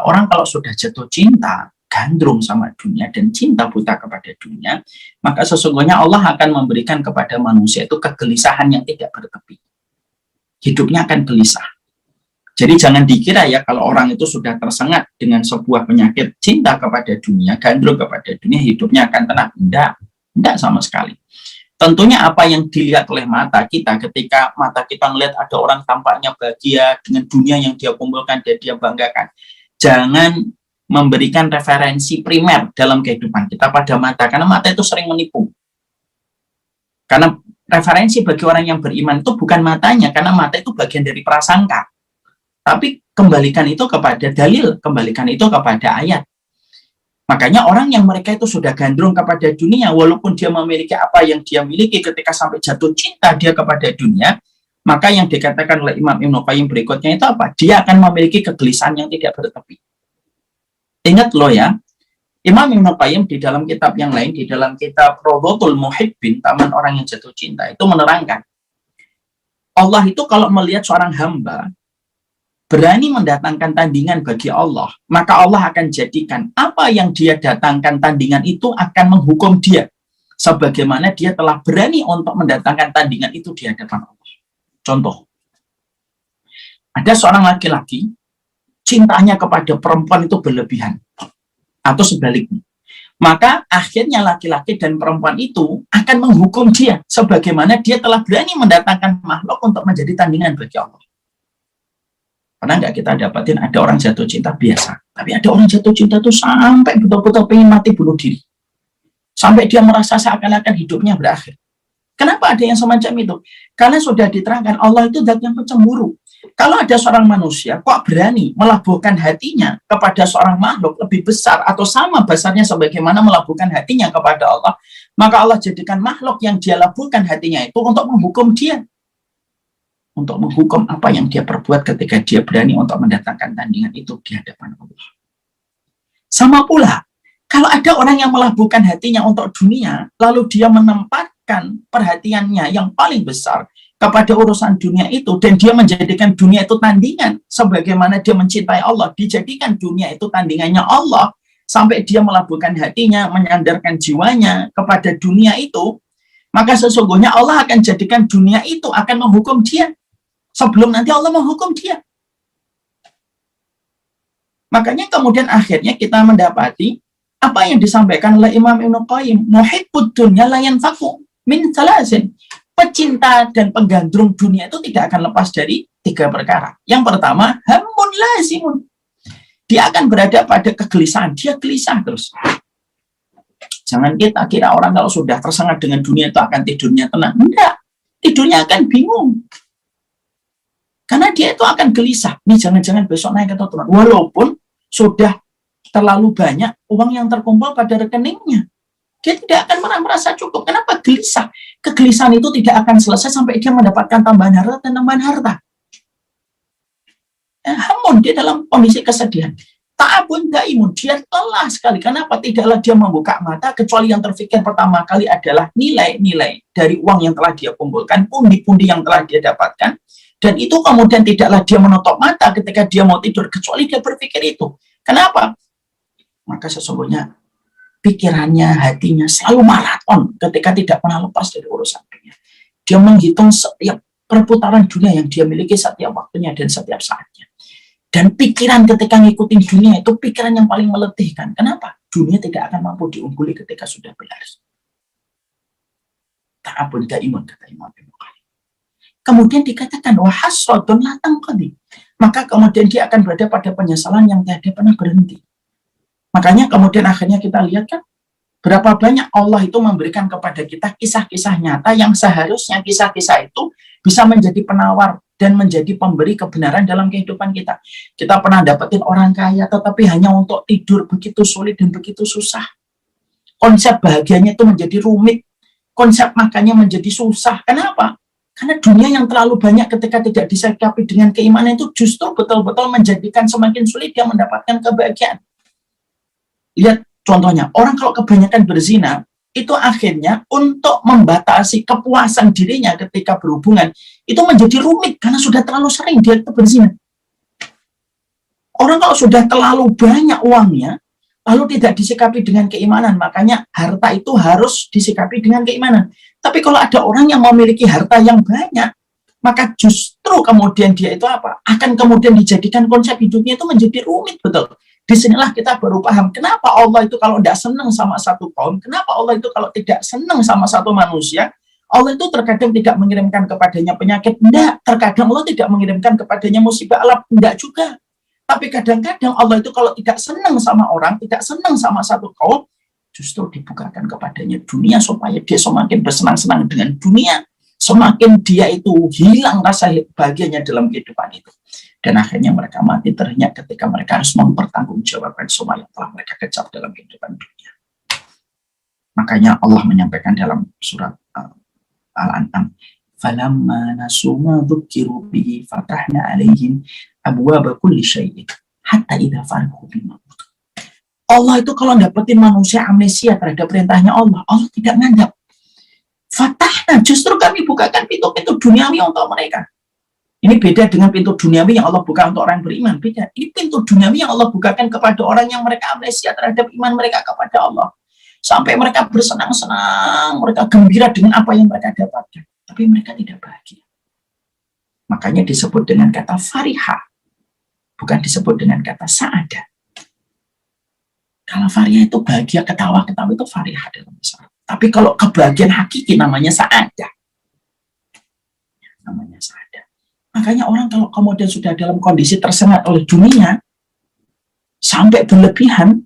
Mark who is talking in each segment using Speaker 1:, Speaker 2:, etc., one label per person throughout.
Speaker 1: orang kalau sudah jatuh cinta, gandrung sama dunia dan cinta buta kepada dunia, maka sesungguhnya Allah akan memberikan kepada manusia itu kegelisahan yang tidak bertepi. Hidupnya akan gelisah. Jadi jangan dikira ya kalau orang itu sudah tersengat dengan sebuah penyakit cinta kepada dunia, gandrung kepada dunia, hidupnya akan tenang. Enggak sama sekali. Tentunya apa yang dilihat oleh mata kita ketika mata kita melihat ada orang tampaknya bahagia dengan dunia yang dia kumpulkan dan dia banggakan. Jangan memberikan referensi primer dalam kehidupan kita pada mata, karena mata itu sering menipu. Karena referensi bagi orang yang beriman itu bukan matanya, karena mata itu bagian dari prasangka. Tapi kembalikan itu kepada dalil, kembalikan itu kepada ayat. Makanya orang yang mereka itu sudah gandrung kepada dunia, walaupun dia memiliki apa yang dia miliki, ketika sampai jatuh cinta dia kepada dunia, maka yang dikatakan oleh Imam Ibnu Qayyim berikutnya itu apa? Dia akan memiliki kegelisahan yang tidak bertepi. Ingat loh ya, Imam Ibnu Qayyim di dalam kitab yang lain, di dalam kitab Rawdatul Muhibbin, Taman Orang yang Jatuh Cinta, itu menerangkan, Allah itu kalau melihat seorang hamba berani mendatangkan tandingan bagi Allah, maka Allah akan jadikan apa yang dia datangkan tandingan itu akan menghukum dia, sebagaimana dia telah berani untuk mendatangkan tandingan itu di hadapan Allah. Contoh, ada seorang laki-laki, cintanya kepada perempuan itu berlebihan, atau sebaliknya. Maka akhirnya laki-laki dan perempuan itu akan menghukum dia, sebagaimana dia telah berani mendatangkan makhluk untuk menjadi tandingan bagi Allah. Pernah nggak kita dapatin ada orang jatuh cinta biasa, tapi ada orang jatuh cinta tuh sampai betul-betul pengen mati bunuh diri, sampai dia merasa seakan-akan hidupnya berakhir. Kenapa ada yang semacam itu? Karena sudah diterangkan Allah itu zat yang pencemburu. Kalau ada seorang manusia kok berani melabuhkan hatinya kepada seorang makhluk lebih besar atau sama besarnya sebagaimana melabuhkan hatinya kepada Allah, maka Allah jadikan makhluk yang dia labuhkan hatinya itu untuk menghukum dia, untuk menghukum apa yang dia perbuat ketika dia berani untuk mendatangkan tandingan itu di hadapan Allah. Sama pula, kalau ada orang yang melabuhkan hatinya untuk dunia, lalu dia menempatkan perhatiannya yang paling besar kepada urusan dunia itu, dan dia menjadikan dunia itu tandingan, sebagaimana dia mencintai Allah, dijadikan dunia itu tandingannya Allah, sampai dia melabuhkan hatinya, menyandarkan jiwanya kepada dunia itu, maka sesungguhnya Allah akan jadikan dunia itu akan menghukum dia, sebelum nanti Allah menghukum dia. Makanya kemudian akhirnya kita mendapati apa yang disampaikan oleh Imam Ibnu Qayyim, muhibbud dunya la yanfaku min salasin. Pecinta dan penggandrung dunia itu tidak akan lepas dari 3 perkara. Yang pertama, hammun lazimun. Dia akan berada pada kegelisahan, dia gelisah terus. Jangan kita kira orang kalau sudah tersengat dengan dunia itu akan tidurnya tenang. Enggak, tidurnya akan bingung. Karena dia itu akan gelisah. Nih jangan-jangan besok naik atau turun. Walaupun sudah terlalu banyak uang yang terkumpul pada rekeningnya, dia tidak akan pernah merasa cukup. Kenapa? Gelisah. Kegelisahan itu tidak akan selesai sampai dia mendapatkan tambahan harta dan tambahan harta. Hamun, dia dalam kondisi kesedihan. Ta'abun daimun, dia lelah sekali. Kenapa? Tidaklah dia membuka mata, kecuali yang terfikir pertama kali adalah nilai-nilai dari uang yang telah dia kumpulkan, pundi-pundi yang telah dia dapatkan. Dan itu kemudian tidaklah dia menutup mata ketika dia mau tidur, kecuali dia berpikir itu. Kenapa? Maka sesungguhnya pikirannya, hatinya selalu maraton ketika tidak pernah lepas dari urusan dunia. Dia menghitung setiap perputaran dunia yang dia miliki setiap waktunya dan setiap saatnya. Dan pikiran ketika ngikutin dunia itu pikiran yang paling meletihkan. Kenapa? Dunia tidak akan mampu diungguli ketika sudah berlaris. Ta'abun daimun, kata Imam Ibnu Qayyim. Kemudian dikatakan wahasradun la tanqadi. Maka kemudian dia akan berada pada penyesalan yang tidak pernah berhenti. Makanya kemudian akhirnya kita lihat kan berapa banyak Allah itu memberikan kepada kita kisah-kisah nyata yang seharusnya kisah-kisah itu bisa menjadi penawar dan menjadi pemberi kebenaran dalam kehidupan kita. Kita pernah dapetin orang kaya tetapi hanya untuk tidur begitu sulit dan begitu susah. Konsep bahagianya itu menjadi rumit. Konsep makannya menjadi susah. Kenapa? Karena dunia yang terlalu banyak ketika tidak disikapi dengan keimanan itu justru betul-betul menjadikan semakin sulit dia mendapatkan kebahagiaan. Lihat contohnya, orang kalau kebanyakan berzina, itu akhirnya untuk membatasi kepuasan dirinya ketika berhubungan, itu menjadi rumit karena sudah terlalu sering dia itu berzina. Orang kalau sudah terlalu banyak uangnya, lalu tidak disikapi dengan keimanan, makanya harta itu harus disikapi dengan keimanan. Tapi kalau ada orang yang memiliki harta yang banyak, maka justru kemudian dia itu apa? Akan kemudian dijadikan konsep hidupnya itu menjadi rumit, betul. Disinilah kita baru paham, kenapa Allah itu kalau tidak senang sama satu kaum, kenapa Allah itu kalau tidak senang sama satu manusia, Allah itu terkadang tidak mengirimkan kepadanya penyakit, enggak. Terkadang Allah tidak mengirimkan kepadanya musibah alam, enggak juga. Tapi kadang-kadang Allah itu kalau tidak senang sama orang, tidak senang sama satu kaum, justru dibukakan kepadanya dunia supaya dia semakin bersenang-senang dengan dunia, semakin dia itu hilang rasa bahagianya dalam kehidupan itu. Dan akhirnya mereka mati terinyak ketika mereka harus mempertanggungjawabkan semua yang telah mereka kejar dalam kehidupan dunia. Makanya Allah menyampaikan dalam surat Al-An'am, falamma nasu ma dzukiru bihi fatahna alaihim abwaaba kulli syai'in hatta idza farihu bima. Allah itu kalau dapetin manusia amnesia terhadap perintahnya Allah, Allah tidak nganggap. Fatahna, justru kami bukakan pintu-pintu duniawi untuk mereka. Ini beda dengan pintu duniawi yang Allah buka untuk orang beriman, beda. Ini pintu duniawi yang Allah bukakan kepada orang yang mereka amnesia terhadap iman mereka kepada Allah. Sampai mereka bersenang-senang, mereka gembira dengan apa yang mereka dapatkan. Tapi mereka tidak bahagia. Makanya disebut dengan kata fariha, bukan disebut dengan kata sa'adah. Kalau fariha itu bahagia, ketawa-ketawa itu fariha dalam Islam. Tapi kalau kebahagiaan hakiki namanya sa'adah. Namanya sa'adah. Makanya orang kalau kemudian sudah dalam kondisi tersengat oleh dunia, sampai berlebihan,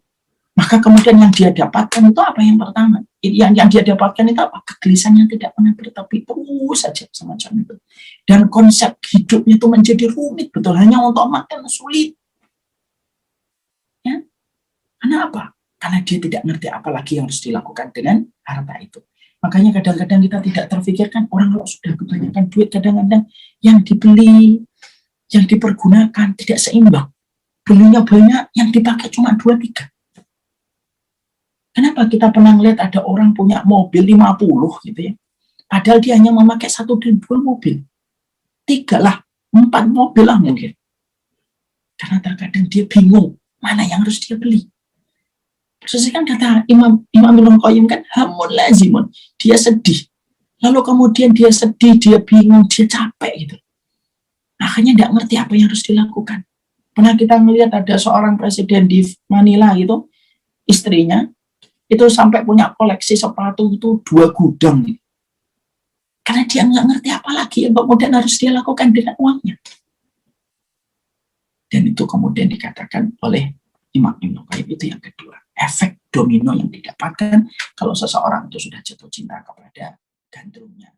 Speaker 1: maka kemudian yang dia dapatkan itu apa yang pertama? Yang dia dapatkan itu apa? Kegelisahan yang tidak pernah bertepi, terus saja semacam itu. Dan konsep hidupnya itu menjadi rumit, betul, hanya untuk makan sulit. Ya? Karena apa? Karena dia tidak ngerti apa lagi yang harus dilakukan dengan harta itu. Makanya kadang-kadang kita tidak terfikirkan, orang kalau sudah kebanyakan duit, kadang-kadang yang dibeli, yang dipergunakan tidak seimbang. Belinya banyak, yang dipakai cuma 2-3. Kenapa kita pernah lihat ada orang punya mobil 50 gitu ya, padahal dia hanya memakai 1 dan 2 mobil, 3 lah, 4 mobil lah mungkin. Karena terkadang dia bingung mana yang harus dia beli. Sesuai kan kata Imam Ibnu Qayyim kan, hamun lazimun, dia sedih. Lalu kemudian dia sedih, dia bingung, dia capek gitu. Akhirnya tidak ngerti apa yang harus dilakukan. Pernah kita melihat ada seorang presiden di Manila gitu, istrinya itu sampai punya koleksi sepatu itu 2 gudang gitu. Karena dia nggak ngerti apa lagi yang kemudian harus dia lakukan dengan uangnya. Dan itu kemudian dikatakan oleh Imam Ibnu Qayyim, itu yang kedua, efek domino yang didapatkan kalau seseorang itu sudah jatuh cinta kepada gandrungnya.